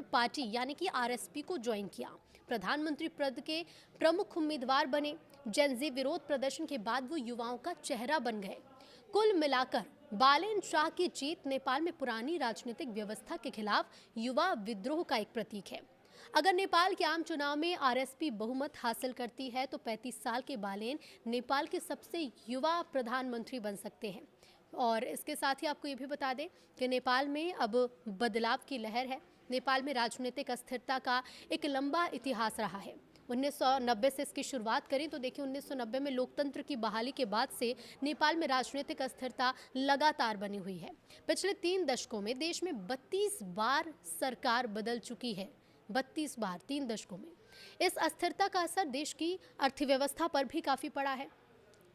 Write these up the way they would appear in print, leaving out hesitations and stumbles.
Party यानी कि RSP को ज्वाइन किया। प्रधानमंत्री पद के प्रमुख उम्मीदवार बने। जेनजी विरोध प्रदर्शन के बाद वो युवाओं का चेहरा बन गए। कुल मिलाकर बालेन शाह की जीत नेपाल में पुरानी राजनीतिक व्यवस्था के खिलाफ युवा विद्रोह का एक प्रतीक है। अगर नेपाल के आम चुनाव में आरएसपी बहुमत हासिल करती है तो 35 साल के बालेन नेपाल के सबसे युवा प्रधानमंत्री बन सकते हैं। और इसके साथ ही आपको ये भी बता दें कि नेपाल में अब बदलाव की लहर है। नेपाल में राजनीतिक अस्थिरता का एक लंबा इतिहास रहा है। 1990 से इसकी शुरुआत करें तो देखिए 1990 में लोकतंत्र की बहाली के बाद से नेपाल में राजनीतिक अस्थिरता लगातार बनी हुई है। पिछले 3 दशकों में देश में 32 बार सरकार बदल चुकी है। 32 बार 3 दशकों में। इस अस्थिरता का असर देश की अर्थव्यवस्था पर भी काफ़ी पड़ा है।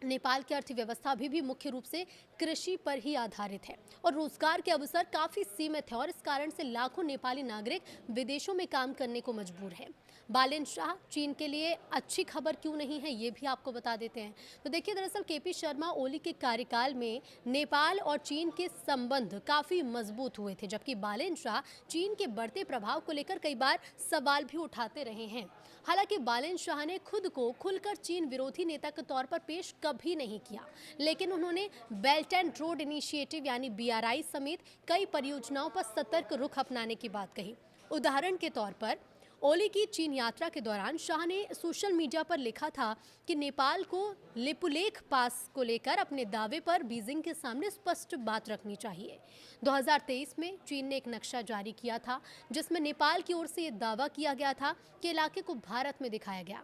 नेपाल की अर्थव्यवस्था अभी भी मुख्य रूप से कृषि पर ही आधारित है और रोजगार के अवसर काफ़ी सीमित है और इस कारण से लाखों नेपाली नागरिक विदेशों में काम करने को मजबूर है। बालेन शाह चीन के लिए अच्छी खबर क्यों नहीं है, ये भी आपको बता देते हैं। तो देखिए, दरअसल केपी शर्मा ओली के कार्यकाल में नेपाल और चीन के संबंध काफ़ी मजबूत हुए थे, जबकि बालेन शाह चीन के बढ़ते प्रभाव को लेकर कई बार सवाल भी उठाते रहे हैं। हालांकि बालेन शाह ने खुद को खुलकर चीन विरोधी नेता के तौर पर पेश कभी नहीं किया, लेकिन उन्होंने बेल्ट एंड रोड इनिशिएटिव यानी बीआरआई समेत कई परियोजनाओं पर सतर्क रुख अपनाने की बात कही। उदाहरण के तौर पर ओली की चीन यात्रा के दौरान शाह ने सोशल मीडिया पर लिखा था कि नेपाल को लिपुलेख पास को लेकर अपने दावे पर बीजिंग के सामने स्पष्ट बात रखनी चाहिए। 2023 में चीन ने एक नक्शा जारी किया था जिसमें नेपाल की ओर से ये दावा किया गया था कि इलाके को भारत में दिखाया गया।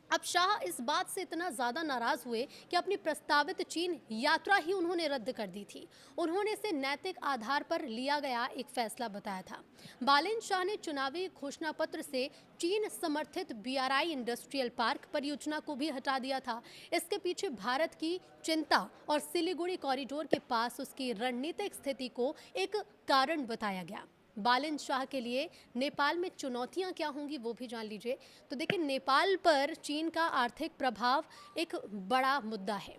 अब शाह इस बात से इतना ज़्यादा नाराज हुए कि अपनी प्रस्तावित चीन यात्रा ही उन्होंने रद्द कर दी थी। उन्होंने इसे नैतिक आधार पर लिया गया एक फैसला बताया था। बालेन शाह ने चुनावी घोषणा पत्र से चीन समर्थित बीआरआई इंडस्ट्रियल पार्क परियोजना को भी हटा दिया था। इसके पीछे भारत की चिंता और सिलीगुड़ी कॉरिडोर के पास उसकी रणनीतिक स्थिति को एक कारण बताया गया। बालेन शाह के लिए नेपाल में चुनौतियां क्या होंगी वो भी जान लीजिए। तो देखिए, नेपाल पर चीन का आर्थिक प्रभाव एक बड़ा मुद्दा है।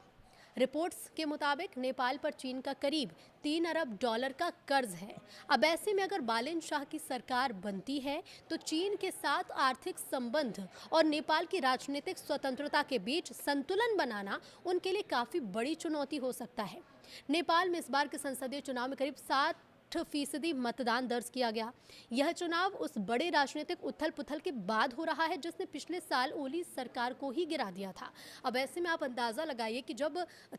रिपोर्ट्स के मुताबिक नेपाल पर चीन का करीब $3 अरब का कर्ज है। अब ऐसे में अगर बालेन शाह की सरकार बनती है तो चीन के साथ आर्थिक संबंध और नेपाल की राजनीतिक स्वतंत्रता के बीच संतुलन बनाना उनके लिए काफ़ी बड़ी चुनौती हो सकता है। नेपाल में इस बार के संसदीय चुनाव में करीब 60% मतदान दर्ज किया गया। यह चुनाव उस बड़े राजनीतिक उथल पुथल के बाद हो रहा है जिसने पिछले साल ओली सरकार को ही गिरा दिया था। अब ऐसे में आप अंदाज़ा लगाइए कि जब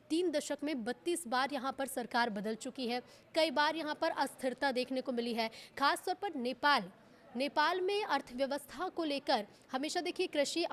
3 दशक में 32 बार यहाँ पर सरकार बदल चुकी है, कई बार यहाँ पर अस्थिरता देखने को मिली है। खासतौर पर नेपाल में अर्थव्यवस्था को लेकर हमेशा देखिए कृषि